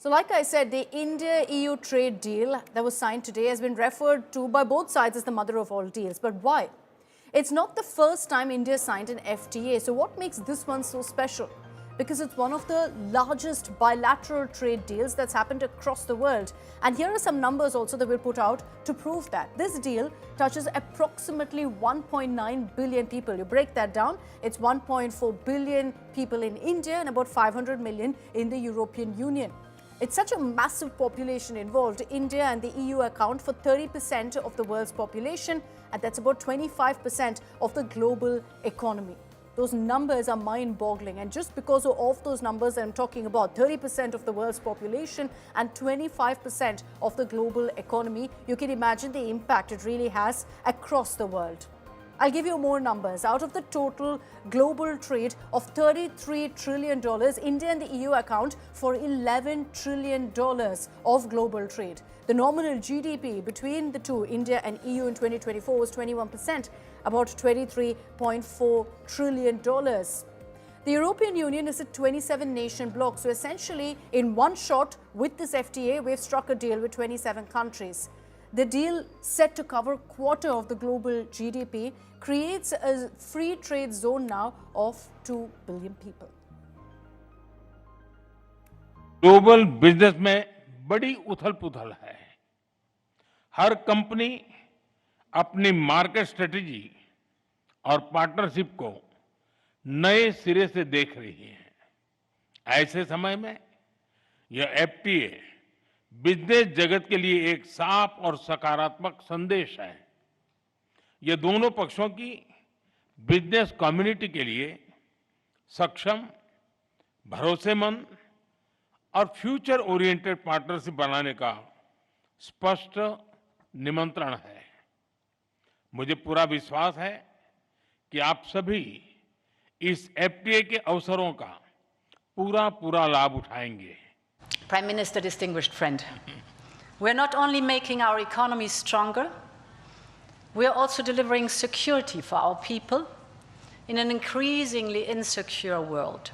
So like I said, the India-EU trade deal that was signed today has been referred to by both sides as the mother of all deals. But why? It's not the first time India signed an FTA. So what makes this one so special? Because it's one of the largest bilateral trade deals that's happened across the world. And here are some numbers also that we'll put out to prove that. This deal touches approximately 1.9 billion people. You break that down, it's 1.4 billion people in India and about 500 million in the European Union. It's such a massive population involved. India and the EU account for 30% of the world's population, and that's about 25% of the global economy. Those numbers are mind-boggling, and just because of those numbers that I'm talking about, 30% of the world's population and 25% of the global economy, you can imagine the impact it really has across the world. I'll give you more numbers. Out of the total global trade of $33 trillion, India and the EU account for $11 trillion of global trade. The nominal GDP between the two, India and EU in 2024, was 21%, about $23.4 trillion. The European Union is a 27-nation bloc, so essentially in one shot with this FTA, we've struck a deal with 27 countries. The deal, set to cover a quarter of the global GDP, creates a free trade zone now of 2 billion people. Global business में बड़ी उथल-पुथल है। हर company अपनी market strategy और partnership को नए सिरे से देख रही है। ऐसे समय में यह एफटीए बिजनेस जगत के लिए एक साफ और सकारात्मक संदेश है। ये दोनों पक्षों की बिजनेस कम्युनिटी के लिए सक्षम, भरोसेमंद और फ्यूचर ओरिएंटेड पार्टनरशिप बनाने का स्पष्ट निमंत्रण है। मुझे पूरा विश्वास है कि आप सभी इस एफटीए के अवसरों का पूरा लाभ उठाएंगे। Prime Minister, distinguished friend, we're not only making our economy stronger, we're also delivering security for our people in an increasingly insecure world.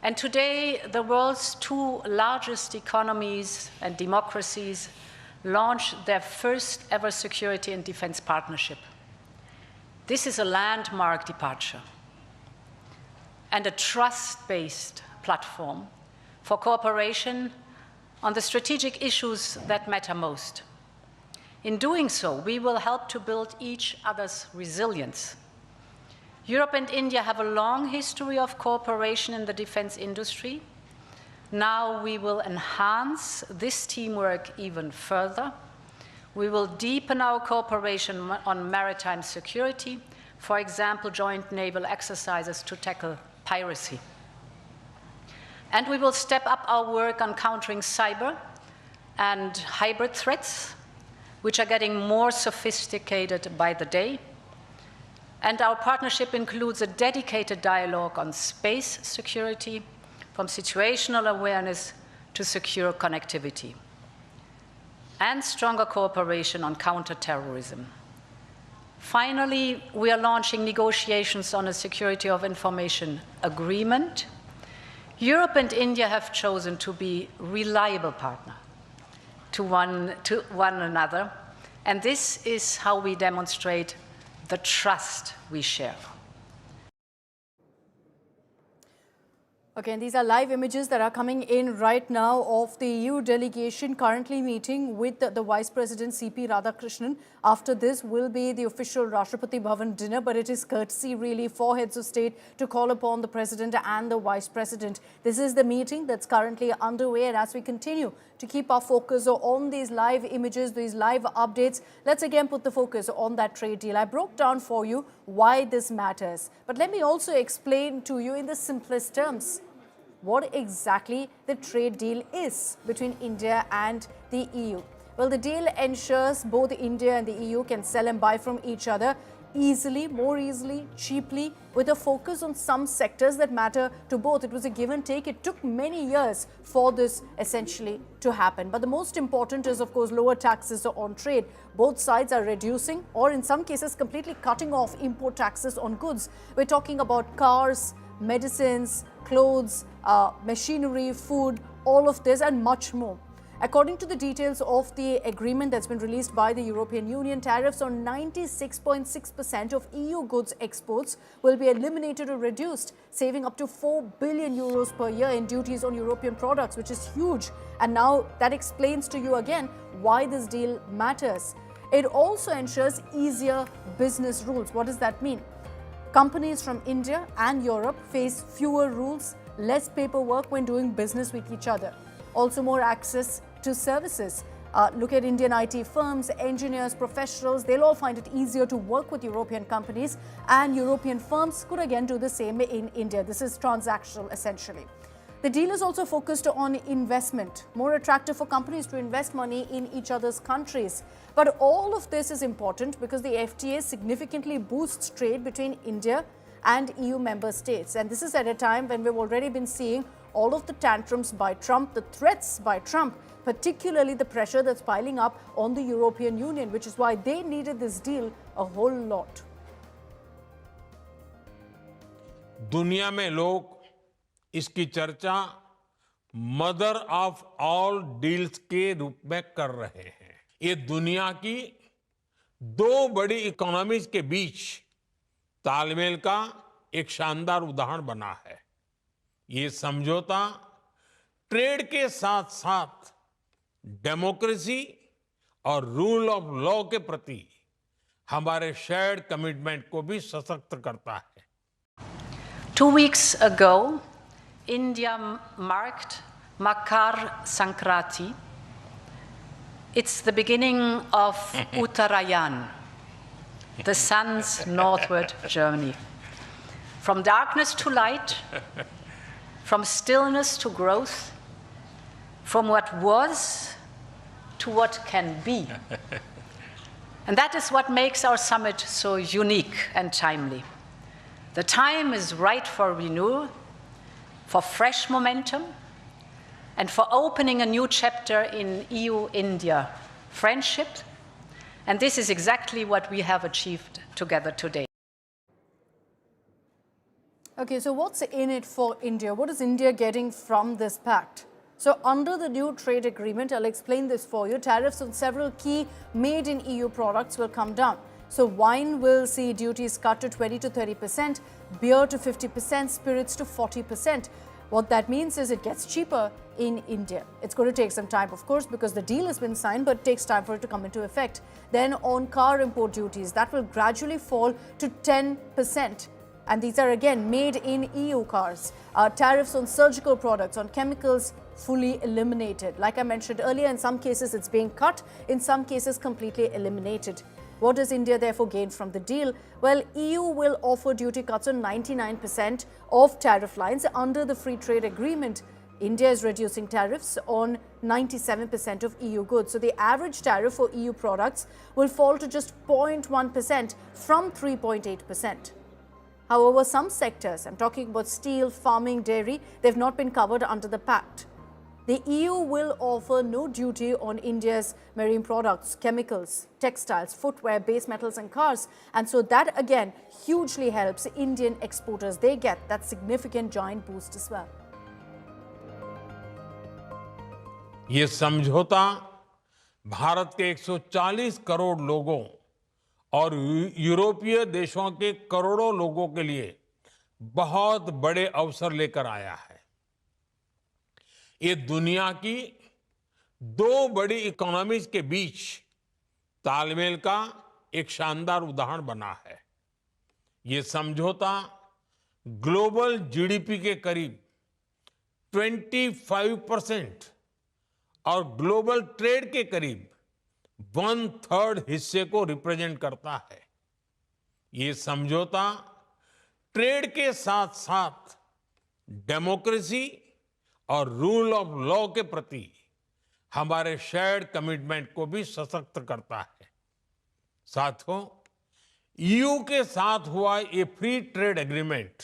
And today, the world's two largest economies and democracies launch their first ever security and defense partnership. This is a landmark departure and a trust-based platform for cooperation on the strategic issues that matter most. In doing so, we will help to build each other's resilience. Europe and India have a long history of cooperation in the defense industry. Now we will enhance this teamwork even further. We will deepen our cooperation on maritime security, for example, joint naval exercises to tackle piracy. And we will step up our work on countering cyber and hybrid threats, which are getting more sophisticated by the day. And our partnership includes a dedicated dialogue on space security, from situational awareness to secure connectivity, and stronger cooperation on counterterrorism. Finally, we are launching negotiations on a security of information agreement. Europe and India have chosen to be reliable partners to one another, and this is how we demonstrate the trust we share. Okay, and these are live images that are coming in right now of the EU delegation currently meeting with the Vice President C.P. Radhakrishnan. After this will be the official Rashtrapati Bhavan dinner, but it is courtesy really for heads of state to call upon the President and the Vice President. This is the meeting that's currently underway, and as we continue to keep our focus on these live images, these live updates, let's again put the focus on that trade deal. I broke down for you why this matters, but let me also explain to you in the simplest terms what exactly the trade deal is between India and the EU. Well, the deal ensures both India and the EU can sell and buy from each other easily, more easily, cheaply, with a focus on some sectors that matter to both. It was a give and take. It took many years for this essentially to happen. But the most important is, of course, lower taxes on trade. Both sides are reducing, or in some cases completely cutting off import taxes on goods. We're talking about cars, medicines, clothes, machinery, food, all of this and much more. According to the details of the agreement that's been released by the European Union, tariffs on 96.6% of EU goods exports will be eliminated or reduced, saving up to 4 billion euros per year in duties on European products, which is huge. And now that explains to you again why this deal matters. It also ensures easier business rules. What does that mean? Companies from India and Europe face fewer rules, less paperwork when doing business with each other. Also more access to services. Look at Indian IT firms, engineers, professionals, they'll all find it easier to work with European companies, and European firms could again do the same in India. This is transactional essentially. The deal is also focused on investment, more attractive for companies to invest money in each other's countries. But all of this is important because the FTA significantly boosts trade between India and EU member states. And this is at a time when we've already been seeing all of the tantrums by Trump, the threats by Trump, particularly the pressure that's piling up on the European Union, which is why they needed this deal a whole lot. दुनिया में लोग इसकी चर्चा mother of all deals के रूप में कर रहे हैं। ये दुनिया की दो बड़ी इकोनॉमीज के बीच तालमेल का एक शानदार उदाहरण बना है। ये समझौता ट्रेड के साथ साथ डेमोक्रेसी और रूल ऑफ लॉ के प्रति हमारे शेयर्ड कमिटमेंट को भी सशक्त करता है। 2 weeks ago, India marked Makar Sankranti. It's the beginning of Uttarayan, the sun's northward journey. From darkness to light, from stillness to growth, from what was to what can be. And that is what makes our summit so unique and timely. The time is right for renewal, for fresh momentum, and for opening a new chapter in EU-India friendship. And this is exactly what we have achieved together today. Okay, so what's in it for India? What is India getting from this pact? So under the new trade agreement, I'll explain this for you, tariffs on several key made in EU products will come down. So wine will see duties cut to 20 to 30%, beer to 50%, spirits to 40%. What that means is it gets cheaper in India. It's going to take some time, of course, because the deal has been signed, but it takes time for it to come into effect. Then on car import duties, that will gradually fall to 10%. And these are again made in EU cars. Tariffs on surgical products, on chemicals, fully eliminated. Like I mentioned earlier, in some cases it's being cut, in some cases completely eliminated. What does India therefore gain from the deal? Well, EU will offer duty cuts on 99% of tariff lines under the free trade agreement. India is reducing tariffs on 97% of EU goods. So the average tariff for EU products will fall to just 0.1% from 3.8%. However, some sectors, I'm talking about steel, farming, dairy, they've not been covered under the pact. The EU will offer no duty on India's marine products, chemicals, textiles, footwear, base metals and cars. And so that again hugely helps Indian exporters. They get that significant giant boost as well. ये समझौता भारत के 140 करोड़ लोगों और यूरोपीय देशों के करोड़ों लोगों के लिए बहुत बड़े अवसर लेकर आया है। ये दुनिया की दो बड़ी इकोनॉमीज के बीच तालमेल का एक शानदार उदाहरण बना है। ये समझौता ग्लोबल जीडीपी के करीब 25% और ग्लोबल ट्रेड के करीब 1/3 हिस्से को रिप्रेजेंट करता है। ये समझौता ट्रेड के साथ साथ डेमोक्रेसी और रूल ऑफ लॉ के प्रति हमारे शेयर्ड कमिटमेंट को भी सशक्त करता है। साथियों, ईयू के साथ हुआ ये फ्री ट्रेड एग्रीमेंट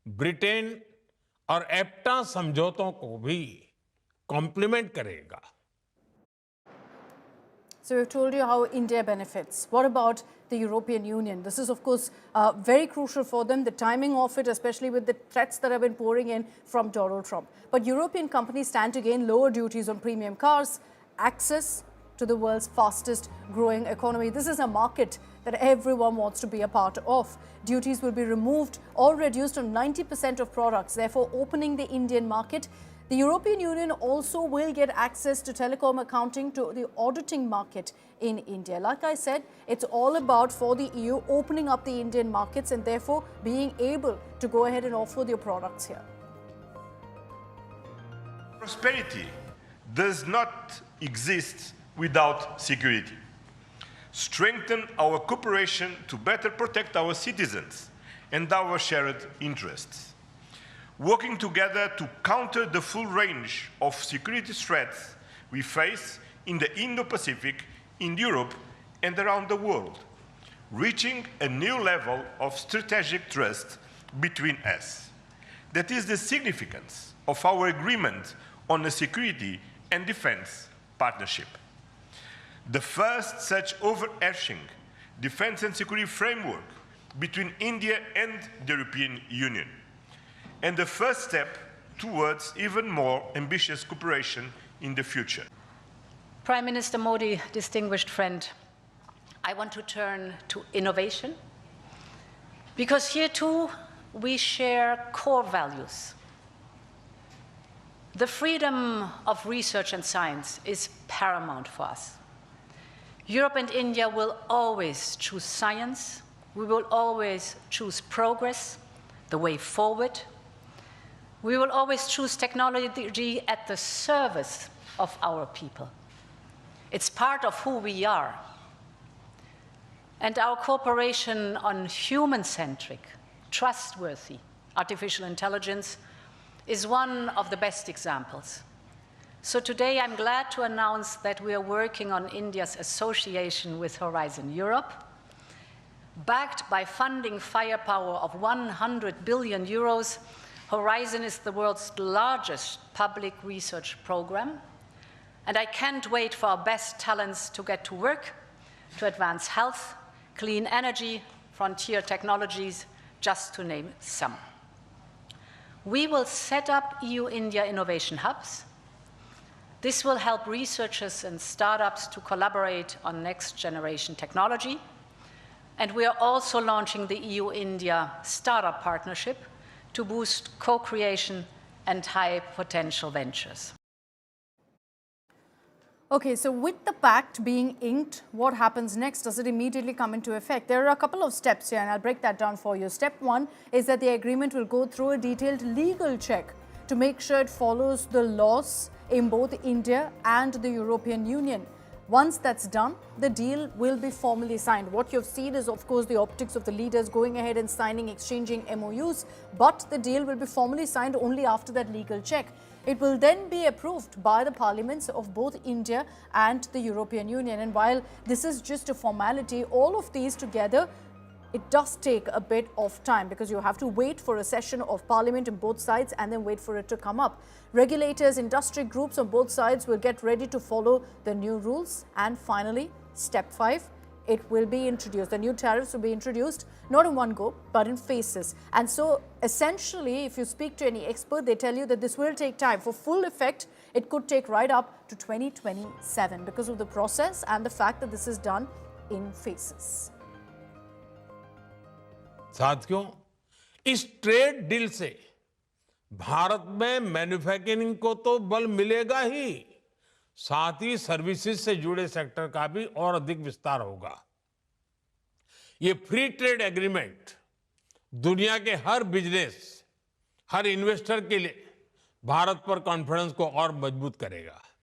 ब्रिटेन और एफ्टा समझौतों को भी कॉम्प्लीमेंट करेगा। So we've told you how India benefits. What about the European Union? This is, of course, very crucial for them, the timing of it, especially with the threats that have been pouring in from Donald Trump. But European companies stand to gain lower duties on premium cars, access to the world's fastest growing economy. This is a market that everyone wants to be a part of. Duties will be removed or reduced on 90% of products, therefore opening the Indian market. The European Union also will get access to telecom accounting, to the auditing market in India. Like I said, it's all about, for the EU, opening up the Indian markets and therefore being able to go ahead and offer their products here. Prosperity does not exist without security. Strengthen our cooperation to better protect our citizens and our shared interests. Working together to counter the full range of security threats we face in the Indo-Pacific, in Europe, and around the world, reaching a new level of strategic trust between us. That is the significance of our agreement on a security and defense partnership. The first such overarching defense and security framework between India and the European Union, and the first step towards even more ambitious cooperation in the future. Prime Minister Modi, distinguished friend, I want to turn to innovation, because here too we share core values. The freedom of research and science is paramount for us. Europe and India will always choose science. We will always choose progress, the way forward. We will always choose technology at the service of our people. It's part of who we are. And our cooperation on human-centric, trustworthy artificial intelligence is one of the best examples. So today I'm glad to announce that we are working on India's association with Horizon Europe. Backed by funding firepower of 100 billion euros, Horizon is the world's largest public research program. And I can't wait for our best talents to get to work to advance health, clean energy, frontier technologies, just to name some. We will set up EU-India innovation hubs. This will help researchers and startups to collaborate on next-generation technology. And we are also launching the EU-India Startup Partnership to boost co-creation and high-potential ventures. Okay, so with the pact being inked, what happens next? Does it immediately come into effect? There are a couple of steps here, and I'll break that down for you. Step one is that the agreement will go through a detailed legal check to make sure it follows the laws in both India and the European Union. Once that's done, the deal will be formally signed. What you've seen is, of course, the optics of the leaders going ahead and signing, exchanging MOUs, but the deal will be formally signed only after that legal check. It will then be approved by the parliaments of both India and the European Union. And while this is just a formality, all of these together, it does take a bit of time because you have to wait for a session of parliament on both sides and then wait for it to come up. Regulators, industry groups on both sides will get ready to follow the new rules. And finally, step 5, it will be introduced. The new tariffs will be introduced, not in one go, but in phases. And so essentially, if you speak to any expert, they tell you that this will take time. For full effect, it could take right up to 2027 because of the process and the fact that this is done in phases. साथियों, इस trade deal से भारत में manufacturing को तो बल मिलेगा ही, साथ ही services से जुड़े सेक्टर का भी और अधिक विस्तार होगा। ये फ्री ट्रेड एग्रीमेंट दुनिया के हर बिजनेस, हर इन्वेस्टर के लिए भारत पर कॉन्फिडेंस को और मजबूत करेगा।